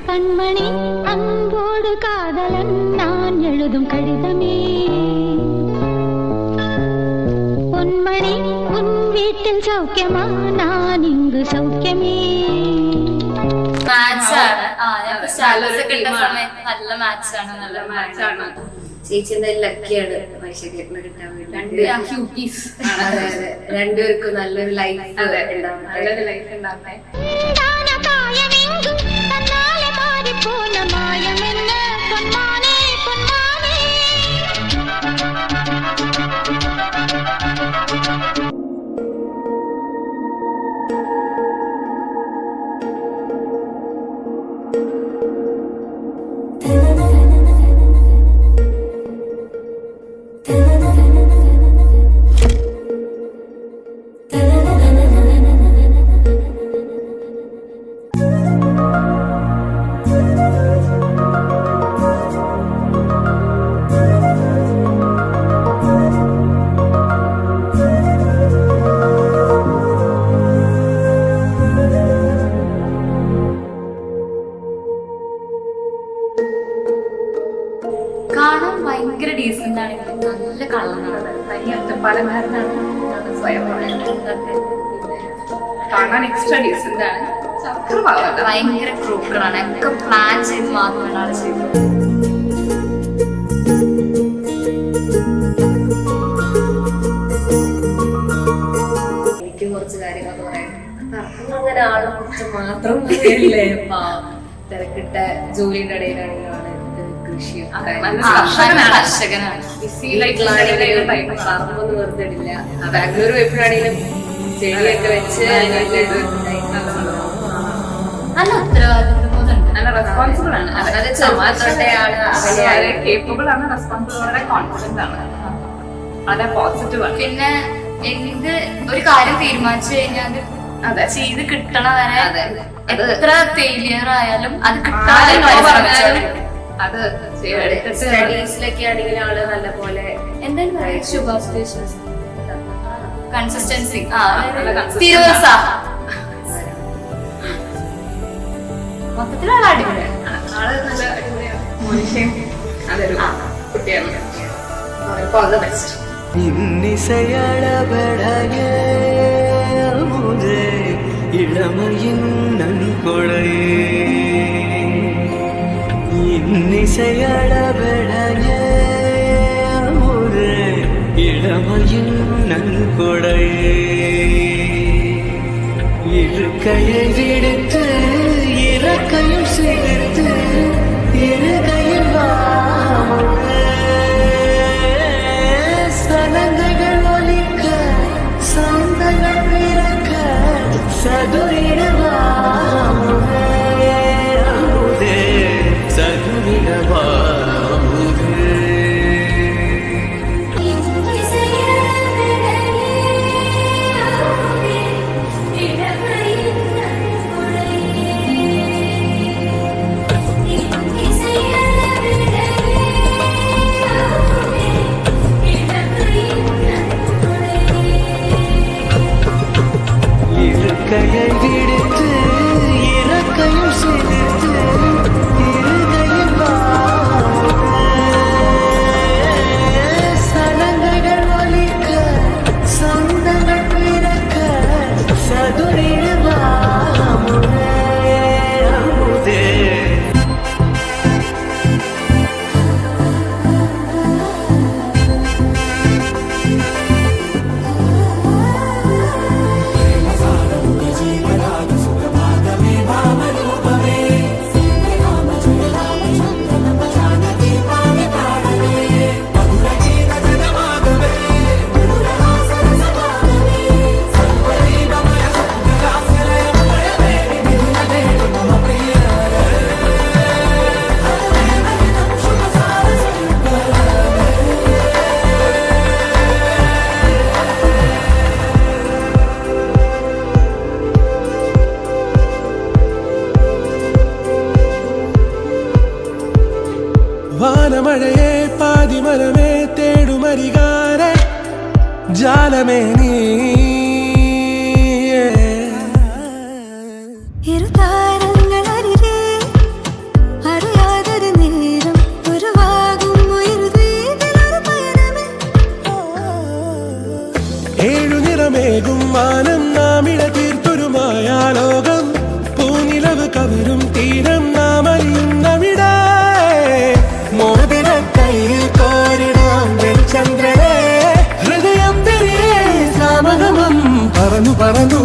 கண்மணி அன்போடு காதலன் நான் எழுதும் கடிதமே பொன்மணி உன் வீட்டில் சௌக்கியமா நான் இங்கு சௌக்கியமே നല്ല മാച്ചാണ് ചേച്ചി എന്തായാലും ലക്കിയാണ് ഐശ്വര്യത്തിന് കിട്ടാൻ വേണ്ടി രണ്ടുപേർക്കും നല്ലൊരു ലൈഫ് നല്ലൊരു ലൈഫ് ഉണ്ടാവട്ടെ കാണാൻ ഭയങ്കര ഡീസന്റ് ആണെങ്കിലും നല്ല കളറാണ്. ഒറ്റപ്പാലംകാരനാണ് സ്വയം കാണാൻ എക്സ്ട്രാ ഡീസന്റ് ആണ്. ഭയങ്കര ക്രൂക്കറാണ്. ഒക്കെ പ്ലാൻ ചെയ്ത് മാത്രമാണ് ആള് ചെയ്തത്. എനിക്ക് കുറച്ച് കാര്യങ്ങൾ പറയാം. അങ്ങനെ ആളെ കുറിച്ച് മാത്രം പറയല്ലേ. തിരക്കിട്ട ജോലിയുടെ ഇടയിലാണെങ്കിലും കർഷകനാണ്. പറമ്പൊന്നും വെറുതെ ഇടില്ല. ബാംഗ്ലൂർ പോയപ്പോഴാണെങ്കിലും ചെടിയൊക്കെ വെച്ച് നല്ല ഉത്തരവാദിത്വം, നല്ല റെസ്പോൺസിബിൾ ആണ്. ചെറുപ്പത്തോട്ടെ ആള് കേപ്പബിൾ ആണ്, റെസ്പോൺസിബിൾ, വളരെ കോൺഫിഡന്റ് ആണ്, വളരെ പോസിറ്റീവ് ആണ്. പിന്നെ എന്ത് ഒരു കാര്യം തീരുമാനിച്ചു കഴിഞ്ഞാൽ അത് ചെയ്ത് കിട്ടണ വരെ എത്ര ഫെയിലിയർ ആയാലും അത് കിട്ടാതെ അത് സ്റ്റഡീസിലൊക്കെ ആണെങ്കിലും ആള് നല്ല പോലെ എന്തായാലും കൺസിസ്റ്റൻസി മൊത്തത്തിലുള്ള അടിപൊളിയാണ്. ആള് നല്ല അടിപൊളിയാണ്. മനുഷ്യൻ അതൊരു കുട്ടിയാണ്. All the best. இளமையின் நன்கொடையே இன்னிசையளபெடைய ஒரு இளமையின் நன்கொடையே இருக்கையை விடுத்து இறக்கையும் சேர்த்து இருகையில் சலங்கைகள் ஒலிக்க சந்தங்கள் பிறக்க சதுரிடவா கையை விடுத்து இறக்கையும் சேர்த்து இருகையில் சலங்கைகள் ஒலிக்க சந்தங்கள் பிறக்க சதுரிடுவா വാനമഴയെ പാതിമരമേ തേടുമരികാരെ ജാലമേ നീ ഇരുതാരങ്ങളരികെ തിരുനിറമേകും മാനം നാമിട തീർത്തൊരു മായാലോകം പൂനിലവ് കവരും തീരം നാം അറിയുന്നവിട മോതിര കയ്യിൽ കോരിടാം വെളിച്ചന്ദ്രനെ ഹൃദയം തിരികെ സാമഗമം പറന്നു പറന്നു